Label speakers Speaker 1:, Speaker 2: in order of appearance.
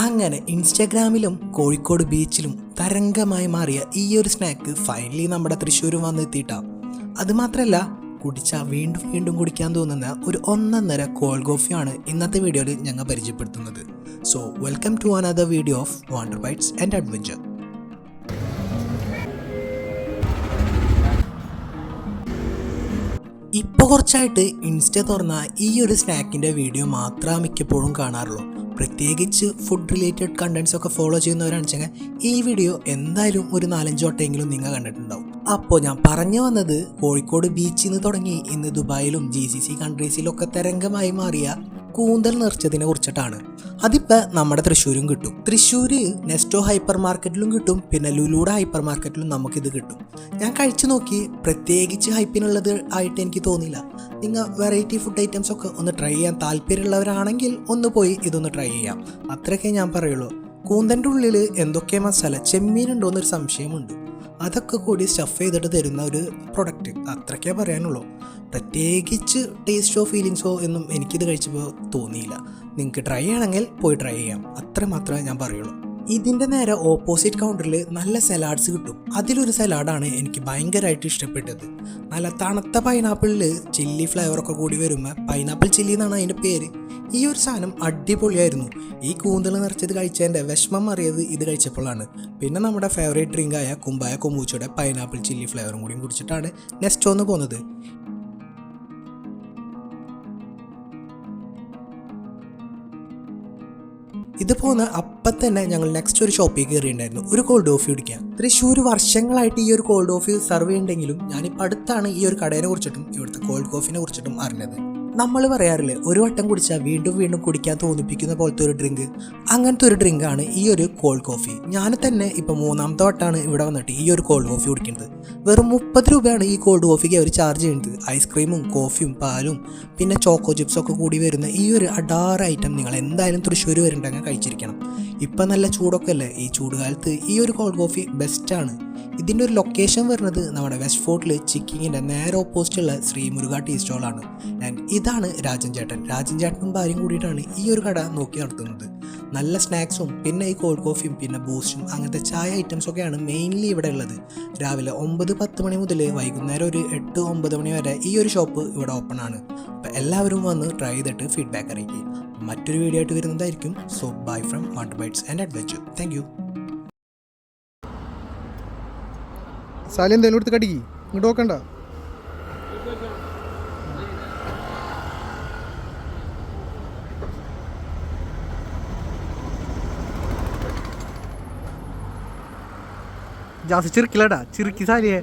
Speaker 1: അങ്ങനെ ഇൻസ്റ്റാഗ്രാമിലും കോഴിക്കോട് ബീച്ചിലും തരംഗമായി മാറിയ ഈ ഒരു സ്നാക്ക് ഫൈനലി നമ്മുടെ തൃശ്ശൂരും വന്നെത്തിയിട്ടാണ്. അതുമാത്രമല്ല, കുടിച്ചാൽ വീണ്ടും വീണ്ടും കുടിക്കാൻ തോന്നുന്ന ഒരു ഒന്നൊന്നര കോൾഡ് കോഫിയാണ് ഇന്നത്തെ വീഡിയോയിൽ ഞങ്ങൾ പരിചയപ്പെടുത്തുന്നത്. So welcome to another video of Wonder Bytes and adventure. ഇപ്പോൾ കുറച്ചായിട്ട് ഇൻസ്റ്റ തുറന്ന ഈ ഒരു സ്നാക്കിൻ്റെ വീഡിയോ മാത്രമേ മിക്കപ്പോഴും കാണാറുള്ളൂ. പ്രത്യേകിച്ച് ഫുഡ് റിലേറ്റഡ് കണ്ടൻസ് ഒക്കെ ഫോളോ ചെയ്യുന്നവരാണെന്ന് വെച്ചാൽ ഈ വീഡിയോ എന്തായാലും ഒരു 4-5 വട്ടമെങ്കിലും നിങ്ങൾ കണ്ടിട്ടുണ്ടാവും. അപ്പോൾ ഞാൻ പറഞ്ഞു വന്നത് കോഴിക്കോട് ബീച്ചിൽ നിന്ന് തുടങ്ങി ഇന്ന് ദുബായിലും GCC കൺട്രീസിലൊക്കെ തരംഗമായി മാറിയ കൂന്തൽ നിറച്ചതിനെ കുറിച്ചിട്ടാണ്. അതിപ്പോൾ നമ്മുടെ തൃശ്ശൂരും കിട്ടും. തൃശ്ശൂർ നെസ്റ്റോ ഹൈപ്പർ മാർക്കറ്റിലും കിട്ടും, പിന്നെ ലുലുയുടെ ഹൈപ്പർ മാർക്കറ്റിലും നമുക്കിത് കിട്ടും. ഞാൻ കഴിച്ചു നോക്കി, പ്രത്യേകിച്ച് ഹൈപ്പിനുള്ളത് ആയിട്ട് എനിക്ക് തോന്നിയില്ല. നിങ്ങൾ വെറൈറ്റി ഫുഡ് ഐറ്റംസ് ഒക്കെ ഒന്ന് ട്രൈ ചെയ്യാൻ താല്പര്യമുള്ളവരാണെങ്കിൽ ഒന്ന് പോയി ഇതൊന്ന് ട്രൈ ചെയ്യാം, അത്രയൊക്കെ ഞാൻ പറയുള്ളൂ. കൂന്തൻ്റെ ഉള്ളിൽ എന്തൊക്കെ മസാല ചെമ്മീനുണ്ടോ എന്നൊരു സംശയമുണ്ട്. അതൊക്കെ കൂടി സ്റ്റഫ് ചെയ്തിട്ട് തരുന്ന ഒരു പ്രൊഡക്റ്റ്, അത്രയ്ക്കേ പറയാനുള്ളൂ. പ്രത്യേകിച്ച് ടേസ്റ്റോ ഫീലിങ്സോ എന്നും എനിക്കിത് കഴിച്ചപ്പോൾ തോന്നിയില്ല. നിങ്ങൾക്ക് ട്രൈ ചെയ്യണമെങ്കിൽ പോയി ട്രൈ ചെയ്യാം, അത്ര മാത്രമേ ഞാൻ പറയുള്ളൂ. ഇതിൻ്റെ നേരെ ഓപ്പോസിറ്റ് കൗണ്ടറിൽ നല്ല സലാഡ്സ് കിട്ടും. അതിലൊരു സലാഡാണ് എനിക്ക് ഭയങ്കരമായിട്ട് ഇഷ്ടപ്പെട്ടത്. നല്ല തണുത്ത പൈനാപ്പിളിൽ ചില്ലി ഫ്ലേവറൊക്കെ കൂടി വരുമ്പോൾ പൈനാപ്പിൾ ചില്ലി എന്നാണ് അതിൻ്റെ പേര്. ഈ ഒരു സാധനം അടിപൊളിയായിരുന്നു. ഈ കൂന്തൽ നിറച്ചത് കഴിച്ചതിൻ്റെ വിഷമം അറിയത് ഇത് കഴിച്ചപ്പോഴാണ്. പിന്നെ നമ്മുടെ ഫേവറേറ്റ് ഡ്രിങ്കായ കുമ്പായ കൊമ്പൂച്ചയുടെ പൈനാപ്പിൾ ചില്ലി ഫ്ലേവറും കൂടിയും കുടിച്ചിട്ടാണ് നെസ്റ്റോന്ന് പോകുന്നത്. ഇത് പോകുന്ന അപ്പം തന്നെ ഞങ്ങൾ നെക്സ്റ്റ് ഒരു ഷോപ്പിൽ കയറിയിട്ടുണ്ടായിരുന്നു ഒരു കോൾഡ് കോഫി കുടിക്കാൻ. തൃശ്ശൂർ വർഷങ്ങളായിട്ട് ഈ ഒരു കോൾഡ് കോഫി സർവ് ചെയ്യുന്നുണ്ടെങ്കിലും ഞാനിപ്പോൾ അടുത്താണ് ഈ ഒരു കടയെ കുറിച്ചിട്ടും ഇവിടുത്തെ കോൾഡ് കോഫിനെ കുറിച്ചിട്ടും അറിഞ്ഞത്. നമ്മൾ പറയാറില്ലേ, ഒരു വട്ടം കുടിച്ചാൽ വീണ്ടും വീണ്ടും കുടിക്കാൻ തോന്നിപ്പിക്കുന്ന പോലത്തെ ഒരു ഡ്രിങ്ക്, അങ്ങനത്തെ ഒരു ഡ്രിങ്കാണ് ഈ ഒരു കോൾഡ് കോഫി. ഞാൻ തന്നെ ഇപ്പോൾ 3ാമത്തെ വട്ടമാണ് ഇവിടെ വന്നിട്ട് ഈ ഒരു കോൾഡ് കോഫി കുടിക്കുന്നത്. വെറും 30 രൂപയാണ് ഈ കോൾഡ് കോഫിക്ക് അവർ ചാർജ് ചെയ്യുന്നത്. ഐസ്ക്രീമും കോഫിയും പാലും പിന്നെ ചോക്കോ ചിപ്സൊക്കെ കൂടി വരുന്ന ഈ ഒരു അഡാറ് ഐറ്റം നിങ്ങൾ എന്തായാലും തൃശ്ശൂർ വരുന്നുണ്ടെങ്കിൽ കഴിച്ചിരിക്കണം. ഇപ്പം നല്ല ചൂടൊക്കെ അല്ലേ, ഈ ചൂടുകാലത്ത് ഈ ഒരു കോൾഡ് കോഫി ബെസ്റ്റാണ്. ഇതിൻ്റെ ഒരു ലൊക്കേഷൻ വരുന്നത് നമ്മുടെ വെസ്റ്റ് ഫോർട്ടിൽ ചിക്കിങ്ങിൻ്റെ നേരെ ഓപ്പോസിറ്റുള്ള ശ്രീ മുരുക ടീ സ്റ്റോളാണ്. ഇതാണ് രാജൻ ചേട്ടനും ഭാര്യയും കൂടിയിട്ടാണ് ഈ ഒരു കട നോക്കി നടത്തുന്നത്. നല്ല സ്നാക്സും പിന്നെ ഈ കോൾഡ് കോഫിയും പിന്നെ ബൂസ്റ്റും അങ്ങനത്തെ ചായ ഐറ്റംസൊക്കെയാണ് മെയിൻലി ഇവിടെ ഉള്ളത്. രാവിലെ 9-10 മണി മുതൽ വൈകുന്നേരം ഒരു 8-9 മണി വരെ ഈ ഒരു ഷോപ്പ് ഇവിടെ ഓപ്പൺ ആണ്. അപ്പോൾ എല്ലാവരും വന്ന് ട്രൈ ചെയ്തിട്ട് ഫീഡ്ബാക്ക് അറിയിക്കുക. മറ്റൊരു വീഡിയോ ആയിട്ട് വരുന്നതായിരിക്കും. So bye from Wonder Bytes and adventure. Thank you.
Speaker 2: Sali എന്തായാലും എടുത്ത് കടിക്ക്, ഇങ്ങോട്ട് നോക്കണ്ട. ജാസ് ചിരിക്കില്ലടാ, ചിരിക്കി സാലിയെ.